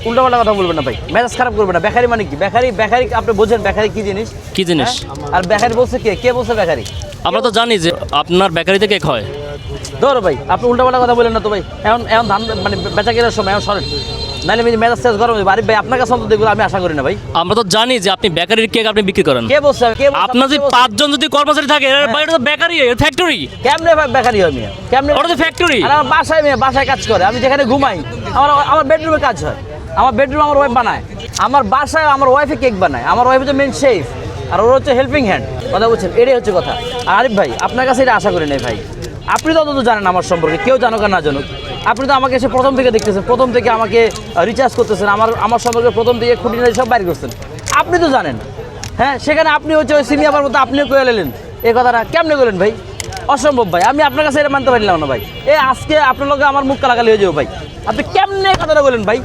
উল্টাপাল্টা কথা বলবেন না ভাই, মেজাজ খারাপ করবেন না। বেকারি মানে কি? বেকারি বেকারি আপনি বোঝেন বেকারি কি জিনিস? কি জিনিস? আর বেকারি বলছে কে বলছে বেকারি? আমরা তো জানি যে আপনার বেকারিতে কেক হয়। ধরো ভাই, আপনি উল্টাপাল্টা কথা বলেন না তো ভাই। এখন এখন ধান মানে বেচা কেনার সময় এখন সরেন, নাহলে মেজাজ তেজ গরম হবে। আরে ভাই আপনার কাছে অন্তত দেখবো আমি আশা করি না ভাই। আমরা তো জানি যে আপনি বেকারির কেক আপনি বিক্রি করেন। কে বলছে? কে বলছে? আপনার যদি 5 জন যদি কর্মচারী থাকে এর বাইরে তো বেকারি, ফ্যাক্টরি। কেমনে ভাই বেকারি হয় মিয়া? কেমনে? ওটা তো ফ্যাক্টরি। আর আমার বাসায় মেয়ে বাসায় কাজ করে, আমি যেখানে ঘুমাই আমার বেডরুমে কাজ হয়। আমার বেডরুম আমার ওয়াইফ বানায়, আমার বাসায় আমার ওয়াইফে কেক বানায়। আমার ওয়াইফ হচ্ছে মেন শেফ আর ওর হচ্ছে হেল্পিং হ্যান্ড। কথা বলছেন, এটাই হচ্ছে কথা। আর আরিফ ভাই আপনার কাছে এটা আশা করি নাই ভাই। আপনি তো অন্তত জানেন আমার সম্পর্কে, কেউ জানুক আর না জানুক। আপনি তো আমাকে এসে প্রথম থেকে দেখতেছেন, প্রথম থেকে আমাকে রিচার্জ করতেছেন, আমার সম্পর্কে প্রথম থেকে খুঁটিনাটি সব বাইর করছেন। আপনি তো জানেন, হ্যাঁ। সেখানে আপনি হচ্ছে ওই সিনিয়র মতো আপনিও কয়ে নিলেন এই কথাটা। কেমনে করলেন ভাই? অসম্ভব ভাই, আমি আপনার কাছে এটা মানতে পারলাম না ভাই। আজকে আপনার লোকে আমার মুখ কালাকালি হয়ে যাবো ভাই। আপনি কেমনে কথাটা বলেন ভাই?